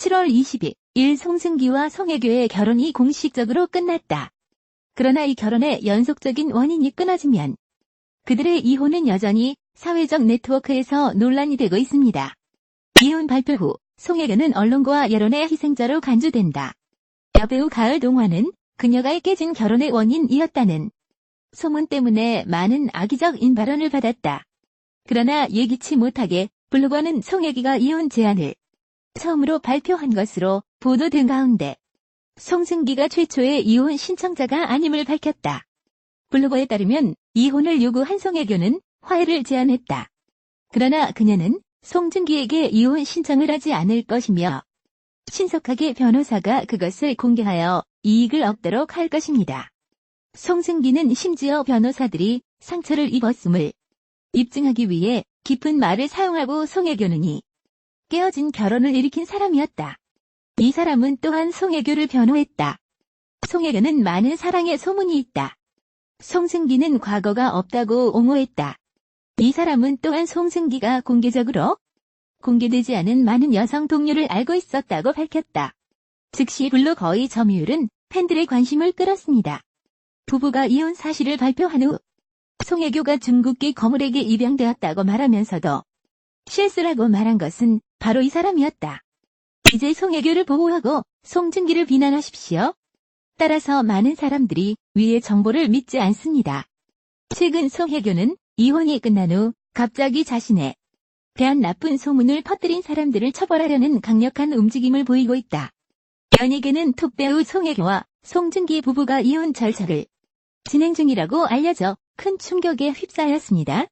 7월 20일 송승기와 송혜교의 결혼이 공식적으로 끝났다. 그러나 이 결혼의 연속적인 원인이 끊어지면 그들의 이혼은 여전히 사회적 네트워크에서 논란이 되고 있습니다. 이혼 발표 후 송혜교는 언론과 여론의 희생자로 간주된다. 여배우 가을동화는 그녀가 깨진 결혼의 원인이었다는 소문 때문에 많은 악의적 인발언을 받았다. 그러나 예기치 못하게 블로거는 송혜교가 이혼 제안을 처음으로 발표한 것으로 보도된 가운데 송승기가 최초의 이혼 신청자가 아님을 밝혔다. 블로거에 따르면 이혼을 요구한 송혜교는 화해를 제안했다. 그러나 그녀는 송승기에게 이혼 신청을 하지 않을 것이며 신속하게 변호사가 그것을 공개하여 이익을 얻도록 할 것입니다. 송승기는 심지어 변호사들이 상처를 입었음을 입증하기 위해 깊은 말을 사용하고 송혜교는 이 깨어진 결혼을 일으킨 사람이었다. 이 사람은 또한 송혜교를 변호했다. 송혜교는 많은 사랑의 소문이 있다. 송승기는 과거가 없다고 옹호했다. 이 사람은 또한 송승기가 공개적으로 공개되지 않은 많은 여성 동료를 알고 있었다고 밝혔다. 즉시 블로거의 점유율은 팬들의 관심을 끌었습니다. 부부가 이혼 사실을 발표한 후 송혜교가 중국계 거물에게 입양되었다고 말하면서도 실수라고 말한 것은 바로 이 사람이었다. 이제 송혜교를 보호하고 송승기를 비난하십시오. 따라서 많은 사람들이 위의 정보를 믿지 않습니다. 최근 송혜교는 이혼이 끝난 후 갑자기 자신에 대한 나쁜 소문을 퍼뜨린 사람들을 처벌하려는 강력한 움직임을 보이고 있다. 연예계는 톱배우 송혜교와 송승기 부부가 이혼 절차를 진행 중이라고 알려져 큰 충격에 휩싸였습니다.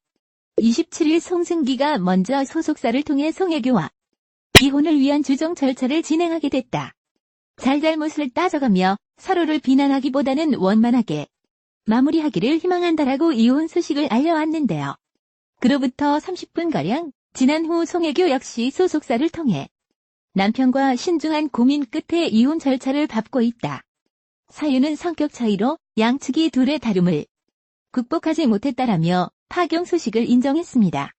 27일 송승기가 먼저 소속사를 통해 송혜교와 이혼을 위한 주정 절차를 진행하게 됐다. 잘잘못을 따져가며 서로를 비난하기보다는 원만하게 마무리하기를 희망한다라고 이혼 소식을 알려왔는데요. 그로부터 30분가량 지난 후 송혜교 역시 소속사를 통해 남편과 신중한 고민 끝에 이혼 절차를 밟고 있다. 사유는 성격 차이로 양측이 둘의 다름을 극복하지 못했다라며 파경 소식을 인정했습니다.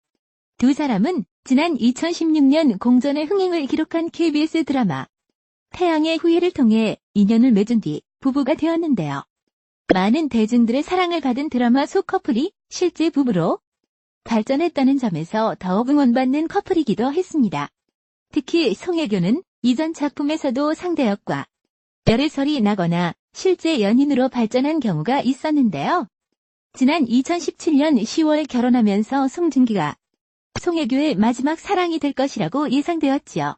두 사람은 지난 2016년 공전의 흥행을 기록한 KBS 드라마 태양의 후예를 통해 인연을 맺은 뒤 부부가 되었는데요. 많은 대중들의 사랑을 받은 드라마 속 커플이 실제 부부로 발전했다는 점에서 더욱 응원받는 커플이기도 했습니다. 특히 송혜교는 이전 작품에서도 상대 역과 열애설이 나거나 실제 연인으로 발전한 경우가 있었는데요. 지난 2017년 10월 결혼하면서 송승기가 송혜교의 마지막 사랑이 될 것이라고 예상되었지요.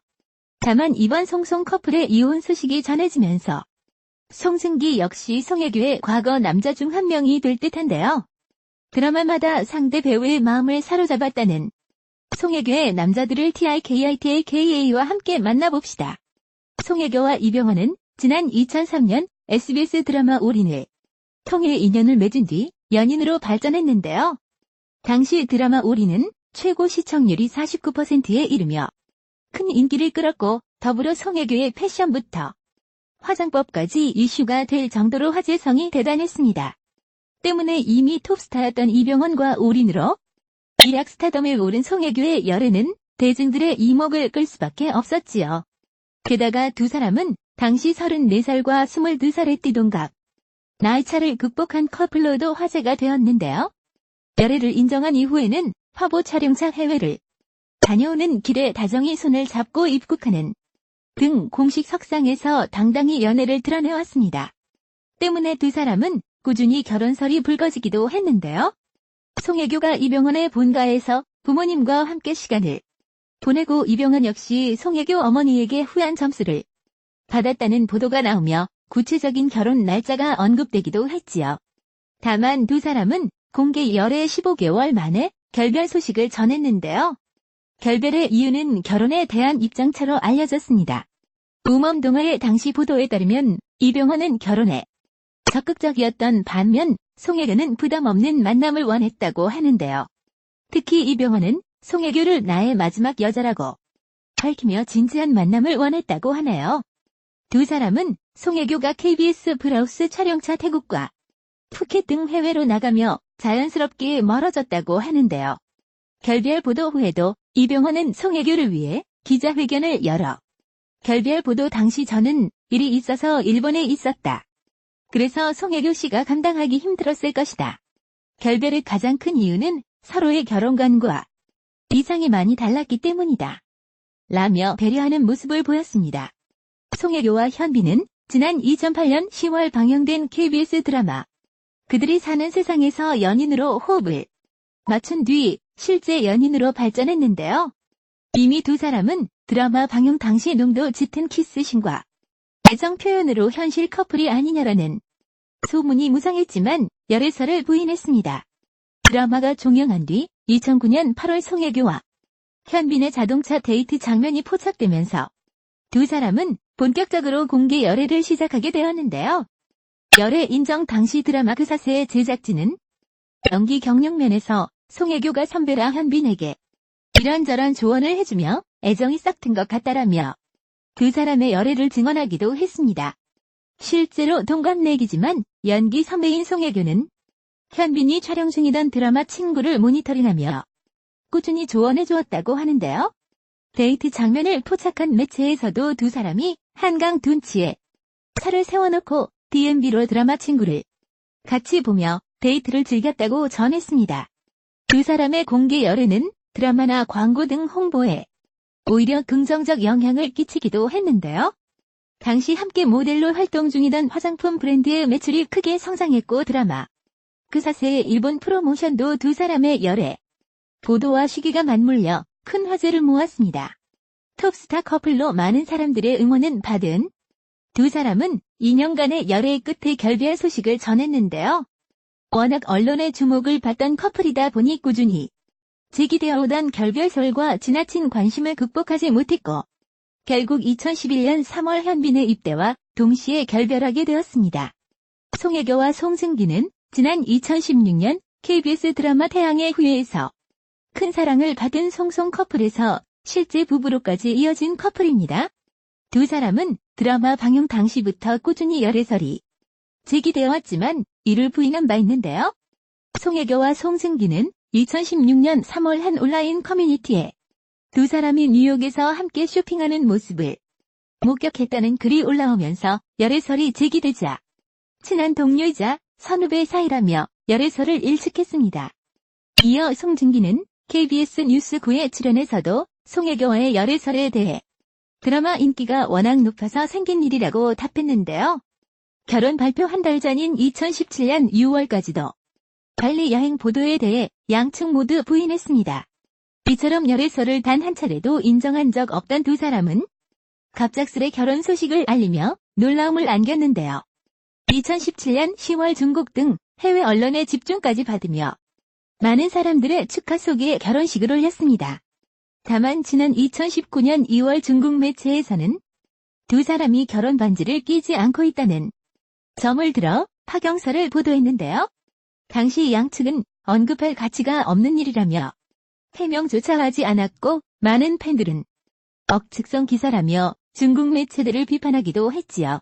다만 이번 송송 커플의 이혼 소식이 전해지면서 송승기 역시 송혜교의 과거 남자 중 한 명이 될 듯한데요. 드라마마다 상대 배우의 마음을 사로잡았다는 송혜교의 남자들을 TIKITAKA와 함께 만나봅시다. 송혜교와 이병헌은 지난 2003년 SBS 드라마 올인을 통해 인연을 맺은 뒤 연인으로 발전했는데요. 당시 드라마 올인은 최고 시청률이 49%에 이르며 큰 인기를 끌었고 더불어 송혜교의 패션부터 화장법까지 이슈가 될 정도로 화제성이 대단했습니다. 때문에 이미 톱스타였던 이병헌과 올인으로 일약 스타덤에 오른 송혜교의 열애는 대중들의 이목을 끌 수밖에 없었지요. 게다가 두 사람은 당시 34살과 22살의 띠동갑 나이차를 극복한 커플로도 화제가 되었는데요. 열애를 인정한 이후에는 화보 촬영차 해외를 다녀오는 길에 다정히 손을 잡고 입국하는 등 공식 석상에서 당당히 연애를 드러내왔습니다. 때문에 두 사람은 꾸준히 결혼설이 불거지기도 했는데요. 송혜교가 이병헌의 본가에서 부모님과 함께 시간을 보내고 이병헌 역시 송혜교 어머니에게 후한 점수를 받았다는 보도가 나오며 구체적인 결혼 날짜가 언급되기도 했지요. 다만 두 사람은 공개 열애 15개월 만에 결별 소식을 전했는데요. 결별의 이유는 결혼에 대한 입장차로 알려졌습니다. 우먼동화의 당시 보도에 따르면 이병헌은 결혼에 적극적이었던 반면 송혜교는 부담 없는 만남을 원했다고 하는데요. 특히 이병헌은 송혜교를 나의 마지막 여자라고 밝히며 진지한 만남을 원했다고 하네요. 두 사람은 송혜교가 KBS 브라우스 촬영차 태국과 푸켓 등 해외로 나가며 자연스럽게 멀어졌다고 하는데요. 결별 보도 후에도 이병헌은 송혜교를 위해 기자회견을 열어 결별 보도 당시 저는 일이 있어서 일본에 있었다. 그래서 송혜교 씨가 감당하기 힘들었을 것이다. 결별의 가장 큰 이유는 서로의 결혼관과 이상이 많이 달랐기 때문이다. 라며 배려하는 모습을 보였습니다. 송혜교와 현빈은 지난 2008년 10월 방영된 KBS 드라마 그들이 사는 세상에서 연인으로 호흡을 맞춘 뒤 실제 연인으로 발전했는데요. 이미 두 사람은 드라마 방영 당시 농도 짙은 키스신과 애정 표현으로 현실 커플이 아니냐라는 소문이 무성했지만 열애설을 부인했습니다. 드라마가 종영한 뒤 2009년 8월 송혜교와 현빈의 자동차 데이트 장면이 포착되면서 두 사람은 본격적으로 공개 열애를 시작하게 되었는데요. 열애 인정 당시 드라마 그 사세의 제작진은 연기 경력 면에서 송혜교가 선배라 현빈에게 이런저런 조언을 해주며 애정이 싹튼 것 같다라며 두 사람의 열애를 증언하기도 했습니다. 실제로 동갑내기지만 연기 선배인 송혜교는 현빈이 촬영 중이던 드라마 친구를 모니터링하며 꾸준히 조언해 주었다고 하는데요. 데이트 장면을 포착한 매체에서도 두 사람이 한강 둔치에 차를 세워놓고 DMB로 드라마 친구를 같이 보며 데이트를 즐겼다고 전했습니다. 두 사람의 공개 열애는 드라마나 광고 등 홍보에 오히려 긍정적 영향을 끼치기도 했는데요. 당시 함께 모델로 활동 중이던 화장품 브랜드의 매출이 크게 성장했고 드라마 그 사세의 일본 프로모션도 두 사람의 열애 보도와 시기가 맞물려 큰 화제를 모았습니다. 톱스타 커플로 많은 사람들의 응원은 받은 두 사람은 2년간의 열애의 끝에 결별 소식을 전했는데요. 워낙 언론의 주목을 받던 커플이다 보니 꾸준히 제기되어 오던 결별설과 지나친 관심을 극복하지 못했고 결국 2011년 3월 현빈의 입대와 동시에 결별하게 되었습니다. 송혜교와 송승기는 지난 2016년 KBS 드라마 태양의 후예에서 큰 사랑을 받은 송송 커플에서 실제 부부로까지 이어진 커플입니다. 두 사람은 드라마 방영 당시부터 꾸준히 열애설이 제기되어 왔지만 이를 부인한 바 있는데요. 송혜교와 송승기는 2016년 3월 한 온라인 커뮤니티에 두 사람이 뉴욕에서 함께 쇼핑하는 모습을 목격했다는 글이 올라오면서 열애설이 제기되자 친한 동료이자 선후배 사이라며 열애설을 일축했습니다. 이어 송중기는 KBS 뉴스 9에 출연해서도 송혜교와의 열애설에 대해 드라마 인기가 워낙 높아서 생긴 일이라고 답했는데요. 결혼 발표 한 달 전인 2017년 6월까지도 발리 여행 보도에 대해 양측 모두 부인했습니다. 이처럼 열애설을 단 한 차례도 인정한 적 없던 두 사람은 갑작스레 결혼 소식을 알리며 놀라움을 안겼는데요. 2017년 10월 중국 등 해외 언론의 집중까지 받으며 많은 사람들의 축하 속에 결혼식을 올렸습니다. 다만 지난 2019년 2월 중국 매체에서는 두 사람이 결혼 반지를 끼지 않고 있다는 점을 들어 파경설을 보도했는데요. 당시 양측은 언급할 가치가 없는 일이라며 해명조차 하지 않았고 많은 팬들은 억측성 기사라며 중국 매체들을 비판하기도 했지요.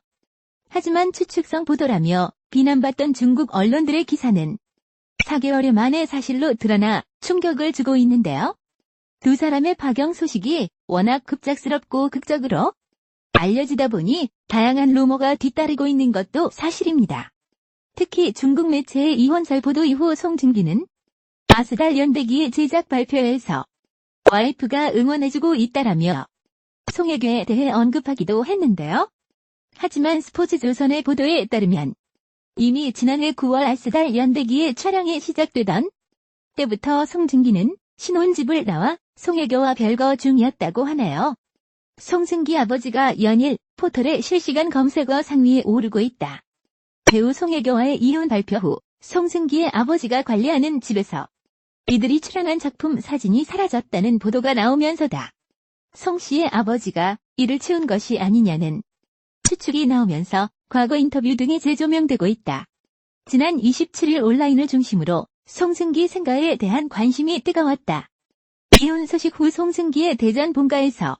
하지만 추측성 보도라며 비난받던 중국 언론들의 기사는 4개월 만에 사실로 드러나 충격을 주고 있는데요. 두 사람의 파경 소식이 워낙 급작스럽고 극적으로 알려지다 보니 다양한 루머가 뒤따르고 있는 것도 사실입니다. 특히 중국 매체의 이혼설 보도 이후 송중기는 아스달 연대기의 제작 발표회에서 와이프가 응원해주고 있다라며 송혜교에 대해 언급하기도 했는데요. 하지만 스포츠조선의 보도에 따르면 이미 지난해 9월 아스달 연대기의 촬영이 시작되던 때부터 송중기는 신혼집을 나와 송혜교와 별거 중이었다고 하네요. 송승기 아버지가 연일 포털의 실시간 검색어 상위에 오르고 있다. 배우 송혜교와의 이혼 발표 후 송승기의 아버지가 관리하는 집에서 이들이 출연한 작품 사진이 사라졌다는 보도가 나오면서다. 송 씨의 아버지가 이를 치운 것이 아니냐는 추측이 나오면서 과거 인터뷰 등이 재조명되고 있다. 지난 27일 온라인을 중심으로 송승기 생가에 대한 관심이 뜨거웠다. 이혼 소식 후 송승기의 대전 본가에서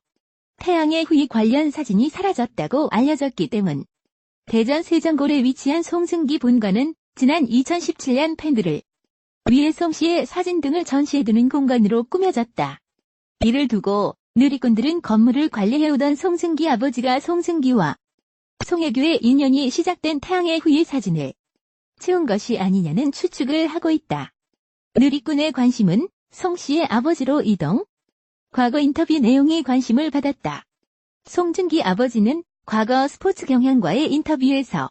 태양의 후예 관련 사진이 사라졌다고 알려졌기 때문 대전 세정골에 위치한 송승기 본가는 지난 2017년 팬들을 위해 송 씨의 사진 등을 전시해두는 공간으로 꾸며졌다. 이를 두고 누리꾼들은 건물을 관리해오던 송승기 아버지가 송승기와 송혜교의 인연이 시작된 태양의 후예 사진을 채운 것이 아니냐는 추측을 하고 있다. 누리꾼의 관심은 송 씨의 아버지로 이동. 과거 인터뷰 내용이 관심을 받았다. 송승기 아버지는 과거 스포츠 경향과의 인터뷰에서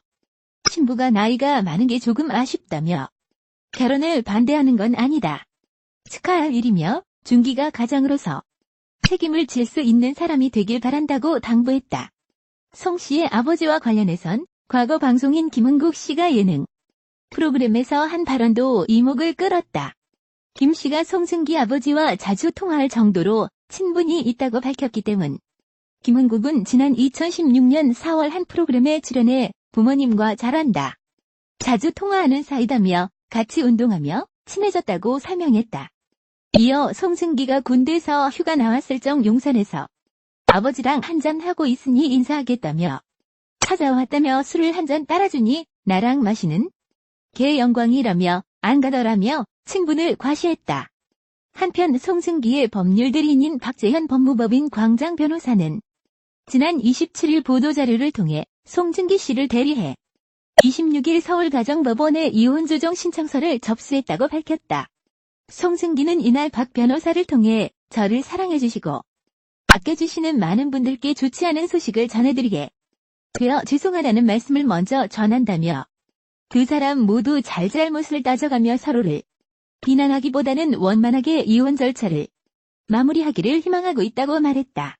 신부가 나이가 많은 게 조금 아쉽다며 결혼을 반대하는 건 아니다. 축하할 일이며 준기가 가장으로서 책임을 질 수 있는 사람이 되길 바란다고 당부했다. 송 씨의 아버지와 관련해선 과거 방송인 김은국 씨가 예능 프로그램에서 한 발언도 이목을 끌었다. 김 씨가 송승기 아버지와 자주 통화할 정도로 친분이 있다고 밝혔기 때문. 김은국은 지난 2016년 4월 한 프로그램에 출연해 부모님과 잘한다. 자주 통화하는 사이다며 같이 운동하며 친해졌다고 설명했다. 이어 송승기가 군대에서 휴가 나왔을 적 용산에서 아버지랑 한잔하고 있으니 인사하겠다며 찾아왔다며 술을 한 잔 따라주니 나랑 마시는 게 영광이라며 안 가더라며 친분을 과시했다. 한편 송승기의 법률 대리인인 박재현 법무법인 광장 변호사는 지난 27일 보도자료를 통해 송승기 씨를 대리해 26일 서울가정법원에 이혼 조정 신청서를 접수했다고 밝혔다. 송승기는 이날 박 변호사를 통해 저를 사랑해주시고 아껴주시는 많은 분들께 좋지 않은 소식을 전해드리게 되어 죄송하다는 말씀을 먼저 전한다며 두 사람 모두 잘잘못을 따져가며 서로를 비난하기보다는 원만하게 이혼 절차를 마무리하기를 희망하고 있다고 말했다.